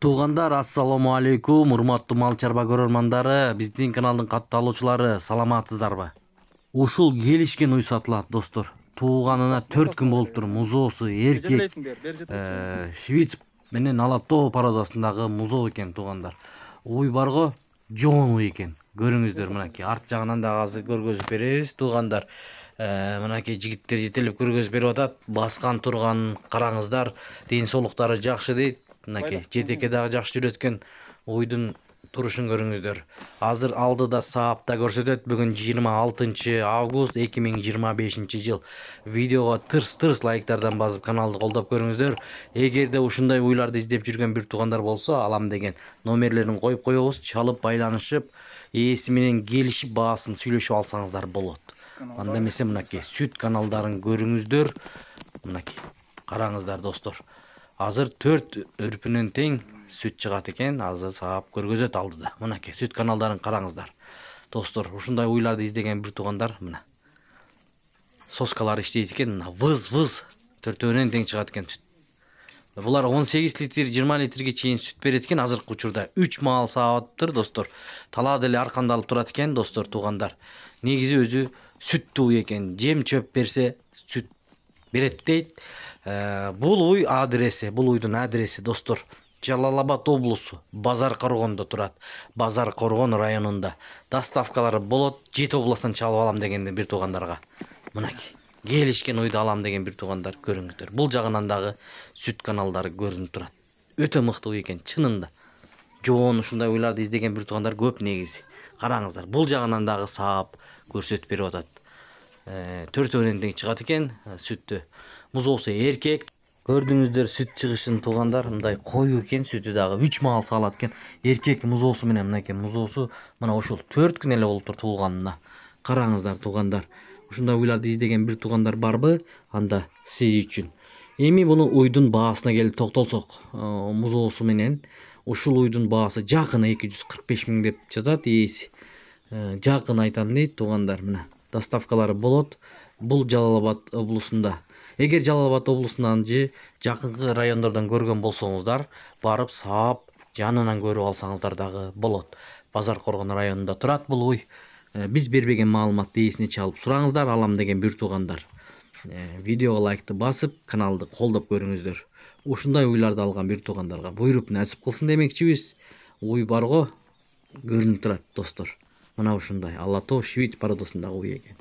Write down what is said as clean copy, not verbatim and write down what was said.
Туугандар, ассаламу алейкум, урматтуу мал чарба көрөрмандары, биздин каналдын катталуучулары, саламатсыздарбы? Ушул келишкен уй сатылат, достор. Тууганына 4 күн болуптур. Музоосу эркек. Швиц менен Алатоо породасындагы музоо экен, туугандар. Уй барго, жоон уй экен. Көрүңүздөр, мынакей арт жагынан да азыр көргөзүп беребиз, туугандар. Мынакей жигиттер жетелеп көргөзүп берип атат. Баскан турган караңыздар, ден соолуктары жакшы дейт. Мынакей жетеке дагы жакшы жүрөткөн уйдун турушун көрүңүздөр. Азыр алдыда саапта көрсөтөт. Бүгүн 26 август 2025 жыл. Видеого тырс лайктардан басып каналды колдоп көрүңүздөр. Эгерде ушундай уйларды издеп жүргөн бир туугандар болсо, алам деген номерлерин коюп коебуз, чалып байланышып, ээси менен келишип баасын сүйлөшүп алсаңыздар болот. Анда эмесе мынакей сүт каналдарын көрүңүздөр. Мынакей караңыздар, достор. Азыр 4 үрпүнөн тең сүт чыгат экен. Азыр саап көргөзөт алдыда. Мынакей сүт каналдарын караңыздар. Достор, ушундай уйларды издеген бир туугандар мына. Соскалар иштейт экен, мына выз төртөөнөн тең чыгат экен сүт. Булар 18 литр, 20 литрге чейин сүт берет экен. Азыркы учурда 3 маал сааттыр, достор. Талаа деле аркандалып турат экен, достор, туугандар. Негизи өзү сүттүү уй экен. Жем чөп берсе сүт берет дейт. Бул уй адреси, бул уйдун адреси, достор, Жалал Абад облусу, Базар Коргондо турат. Базар Коргон районунда. Доставкалары болот. Жети областан чалып алам дегенде бир туугандарга. Мынакей келишкен уйду алам деген бир туугандар көрүңүздөр. Бул жагынан дагы сүт каналдары көрүнүп турат. Өтө мыкты уй экен, чынында. Жоон ушундай уйларды издеген бир туугандар көп негизи. Караңыздар, бул жагынан дагы саап көрсөтүп берип атат. Төртөөнөн тең чыгат экен сүттү. Музоосу эркек. Көрдүңүздөр сүт чыгышын, туугандар. Мындай коюу экен, сүтү дагы 3 маал салат экен. Эркек музоосу менен мынакей музоосу мына ушул 4 күн эле болуптур туулганына. Караңыздар, туугандар. Ушундай уйларды издеген бир туугандар барбы? Анда сиз үчүн. Эми буну уйдун баасына келип токтолсок, музоосу менен ушул уйдун баасы жакын 245 миң деп жатат ээси. Жакын айтам дейт, туугандар, мына. Доставкалары болот. Бул Жалал Абад облусунда. Эгер Жалал Абад облусунан же жакынкы райондордон көргөн болсоңуздар, барып саап жанынан көрүп алсаңыздар дагы болот. Базар Коргон районунда турат бул уй. Биз бербеген маалыматты ээсине чалып сураңыздар, алам деген бир туугандар. Видеого лайкты басып, каналды колдоп көрүңүздөр. Ушундай уйларды алган бир туугандарга буйруп насип кылсын демекчибиз. Уй барго көрүнүп турат, достор. Мына ушундай Алатоо Швиц породасындагы уй экен.